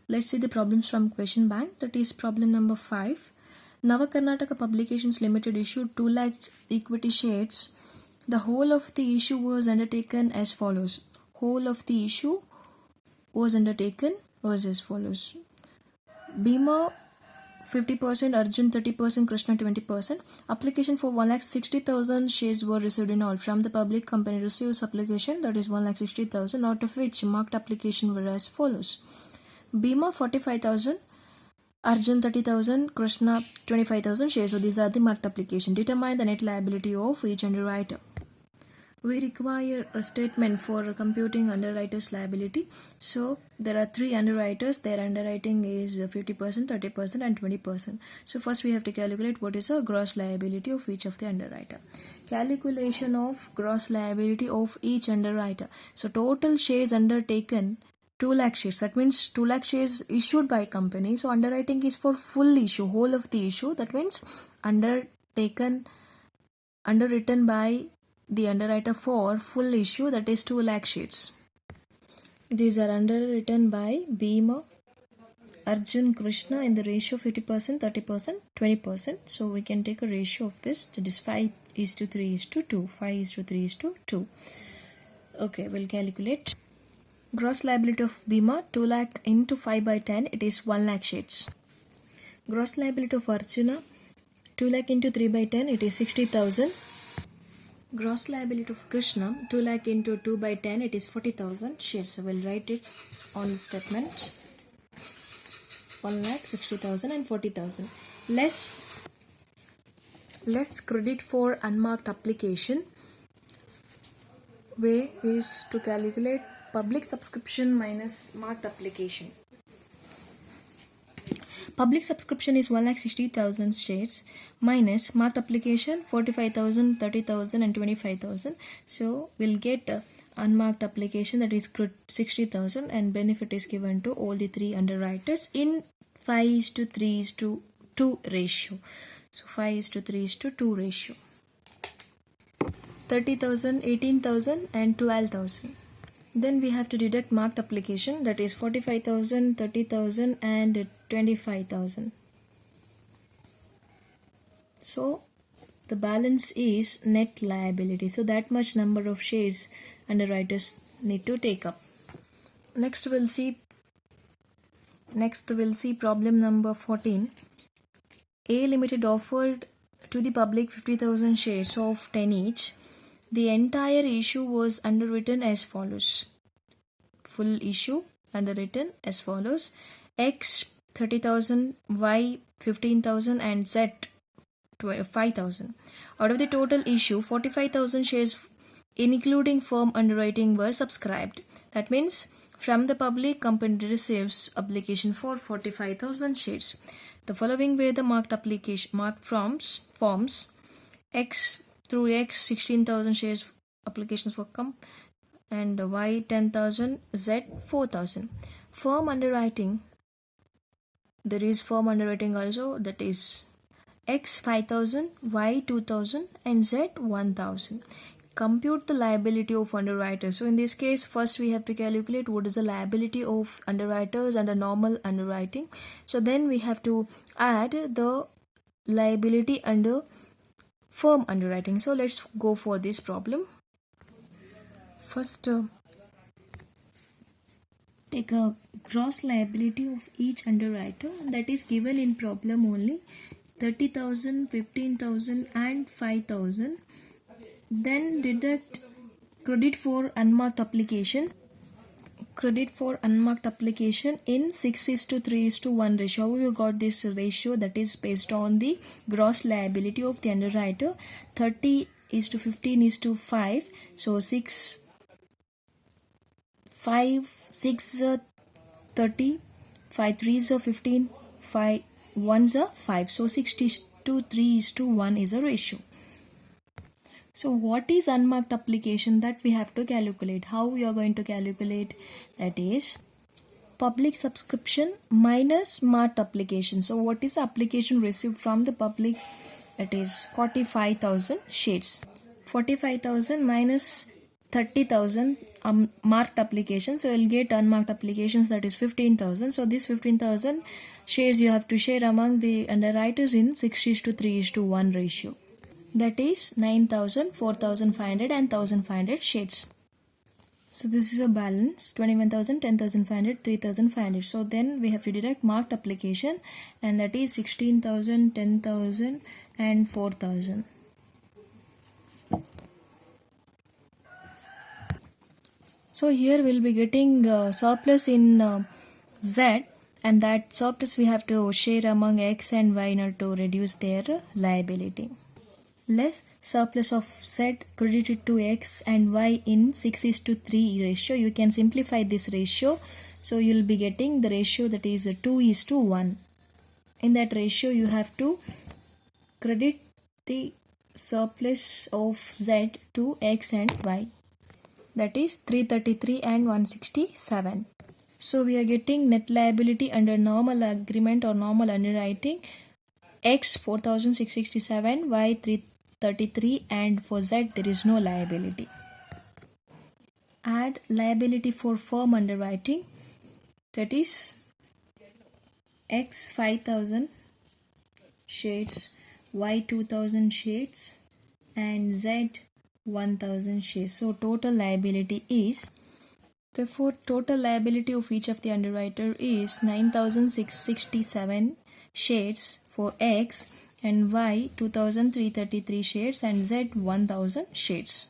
Let's see the problems from question bank. That is problem number 5. Nava Karnataka Publications Limited issued 2 lakh equity shares. The whole of the issue was undertaken as follows. Whole of the issue was undertaken was as follows. Bima 50%, Arjun 30%, Krishna 20%. Application for 1,60,000 shares were received in all. From the public, company receives application, that is 1,60,000, out of which marked application were as follows. Bima 45,000, Arjun 30,000, Krishna 25,000 shares. So these are the marked application. Determine the net liability of each underwriter. We require a statement for computing underwriter's liability. So there are 3 underwriters. Their underwriting is 50%, 30% and 20%. So first we have to calculate what is a gross liability of each of the underwriter. Calculation of gross liability of each underwriter. So total shares undertaken 2 lakh shares. That means 2 lakh shares issued by company. So underwriting is for full issue, whole of the issue. That means underwritten by the underwriter for full issue, that is 2 lakh shares. These are underwritten by Bima, Arjun, Krishna in the ratio 50%, 30%, 20%. So we can take a ratio of this, that is 5:3:2. 5:3:2. Okay, we'll calculate. Gross liability of Bima 2 lakh into 5/10, it is 1 lakh shares. Gross liability of Arjuna 2 lakh into 3/10, it is 60,000. Gross liability of Krishna 2 lakh into 2/10, it is 40,000 shares. So we'll write it on the statement. 1,60,000 and 40,000. Less credit for unmarked application. Way is to calculate public subscription minus marked application. Public subscription is 1,60,000 shares minus marked application 45,000, 30,000 and 25,000. So we'll get unmarked application, that is 60,000, and benefit is given to all the 3 underwriters in 5:3:2 ratio. So 5:3:2 ratio. 30,000, 18,000 and 12,000. Then we have to deduct marked application, that is 45,000, 30,000 and 25,000. So the balance is net liability. So that much number of shares underwriters need to take up. Next we'll see problem number 14. A Limited offered to the public 50,000 shares of 10 each. The entire issue was underwritten as follows. Full issue underwritten as follows. X 30,000, Y 15,000 and Z 5,000. Out of the total issue, 45,000 shares including firm underwriting were subscribed. That means from the public, company receives application for 45,000 shares. The following were the marked forms. X through X 16,000 shares applications for and Y 10,000, Z 4,000. Firm underwriting, there is firm underwriting also, that is X 5,000, Y 2,000 and Z 1,000. Compute the liability of underwriters. So in this case, first we have to calculate what is the liability of underwriters under normal underwriting. So then we have to add the liability under firm underwriting. So let's go for this problem. First, take a gross liability of each underwriter, that is given in problem only, 30,000, 15,000 and 5,000. Then deduct credit for unmarked application. Credit for unmarked application in 6:3:1 ratio. How you got this ratio? That is based on the gross liability of the underwriter. 30:15:5. So 6 30, 5 3s are 15, 5 1s are 5. So 6:3:1 is a ratio. So what is unmarked application? That we have to calculate. How we are going to calculate? That is public subscription minus marked application. So what is the application received from the public? That is 45,000 shares. 45,000 minus 30,000 marked applications, so you'll get unmarked applications, that is 15,000. So this 15,000 shares you have to share among the underwriters in 6:3:1 ratio. That is 9,000, 4,500 and 1,500 shares. So this is a balance 21,000, 10,500, 3,500. So then we have to deduct marked application, and that is 16,000, 10,000 and 4,000. So here we'll be getting surplus in Z, and that surplus we have to share among X and Y in order to reduce their liability. Less surplus of Z credited to X and Y in 6:3 ratio. You can simplify this ratio. So you'll be getting the ratio that is 2:1. In that ratio you have to credit the surplus of Z to X and Y. That is 333 and 167. So we are getting net liability under normal agreement or normal underwriting. X 4,667, Y 333, and for Z there is no liability. Add liability for firm underwriting, that is X 5,000 shares, Y 2,000 shares and Z 1,000 shares. So total liability is, therefore total liability of each of the underwriter is 9,667 shares for X and Y 2,333 shares and Z 1,000 shares.